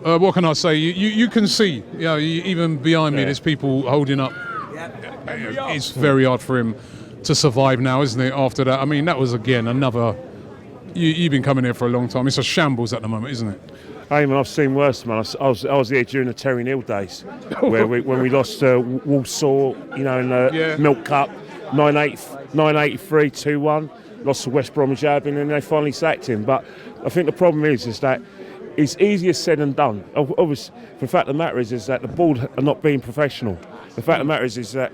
what can I say? You can see, even behind me, there's people holding up. It's very hard for him to survive now, isn't it? After that, I mean, that was again another. You've been coming here for a long time. It's a shambles at the moment, isn't it? Hey man, I've seen worse, man. I was here during the Terry Neal days, when we lost Walsall, in the Milk Cup, 983, 2-1. Lost to West Bromwich Albion, and they finally sacked him. But I think the problem is that it's easier said than done. Obviously, the fact of the matter is that the board are not being professional. The fact of the matter is that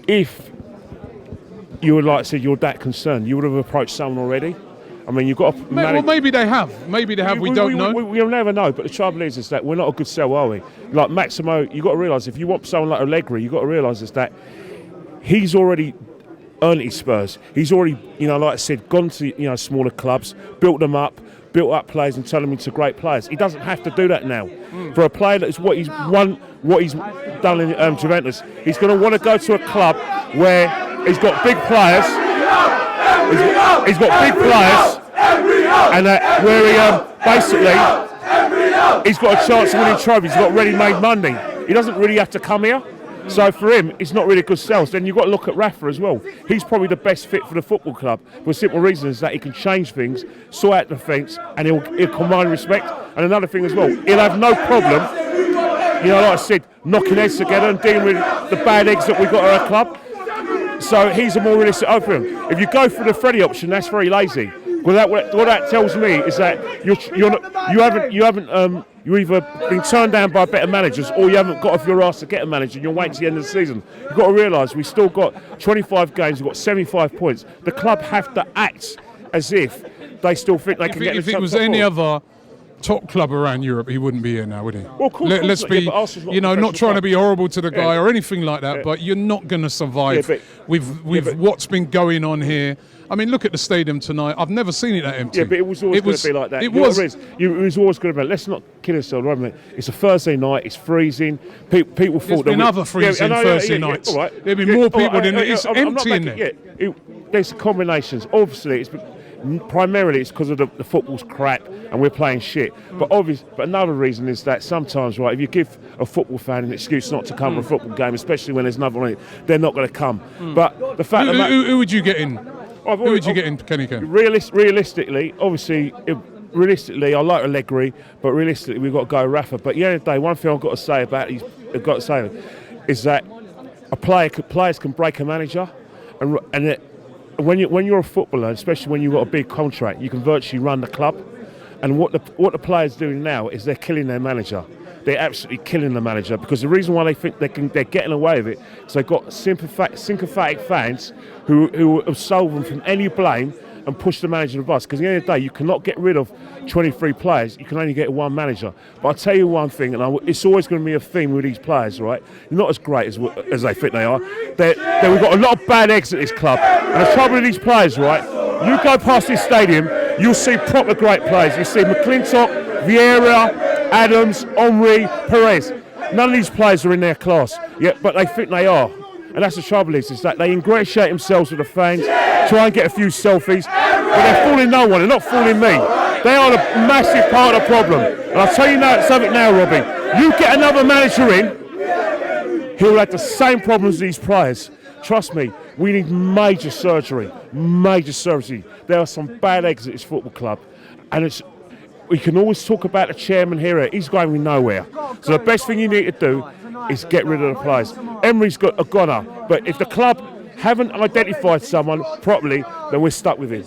if you would like to say you're that concerned, you would have approached someone already. I mean, you've got to manage. Well, maybe they have. Maybe they have. We don't know. We'll never know. But the trouble is that we're not a good sell, are we? Like Maximo, you've got to realise if you want someone like Allegri, you've got to realise is that he's already earned his Spurs. He's already, like I said, gone to smaller clubs, built up players and turned them into great players. He doesn't have to do that now. For a player that is what he's done in Juventus, he's going to want to go to a club where he's got big players. He's got big players, and where he basically he's got a chance of winning trophies. He's got ready-made money. He doesn't really have to come here. So for him, it's not really good sales. Then you've got to look at Rafa as well. He's probably the best fit for the football club. For the simple reason is that he can change things, sort out the defence, and he'll command respect. And another thing as well, he'll have no problem, like I said, knocking heads together and dealing with the bad eggs that we've got at our club. So he's a more realistic option. If you go for the Freddie option, that's very lazy. Well, what that tells me is that you've either been turned down by better managers, or you haven't got off your arse to get a manager, and you're waiting to the end of the season. You've got to realise we've still got 25 games, we've got 75 points. The club have to act as if they still think they can get the top. If it was any other top club around Europe, he wouldn't be here now, would he? Well, of course, Let's be, not trying to be horrible to the guy or anything like that, but you're not going to survive with what's been going on here. I mean, look at the stadium tonight. I've never seen it that empty. Yeah, but it was always going to be like that. It was always going to be. Let's not kid ourselves, right? It's a Thursday night. It's freezing. People thought there's been other freezing Thursday nights. All right. There've been more people in it. It's empty in there. There's combinations. Obviously, primarily it's because of the football's crap and we're playing shit. But another reason is that sometimes, right, if you give a football fan an excuse not to come to a football game, especially when there's another on it, they're not going to come. But the fact who would you get in? Who would you get in, Kenny Ken? Realistically, I like Allegri, but realistically, we've got to go Rafa. But at the end of the day, one thing I've got to say about is that players can break a manager, and when you're a footballer, especially when you've got a big contract, you can virtually run the club. And what the players are doing now is they're killing their manager. They're absolutely killing the manager, because the reason why they think they're getting away with it is they've got sympathetic fans who absolve them from any blame and push the manager to the bus. Because at the end of the day, you cannot get rid of 23 players. You can only get one manager. But I'll tell you one thing, and it's always going to be a theme with these players, right? They're not as great as they think they are. We've got a lot of bad eggs at this club. And the trouble with these players, right? You go past this stadium, you'll see proper great players. You see McClintock, Vieira, Adams, Henry, Perez. None of these players are in their class, but they think they are. And that's the trouble is that they ingratiate themselves with the fans, try and get a few selfies, but they're fooling no one, they're not fooling me. They are the massive part of the problem. And I'll tell you something now, Robbie. You get another manager in, he'll have the same problems as these players. Trust me, we need major surgery. There are some bad eggs at this football club, and we can always talk about the chairman here. He's going nowhere. So the best thing you need to do is get rid of the players. Emery's got a goner, but if the club haven't identified someone properly, then we're stuck with him.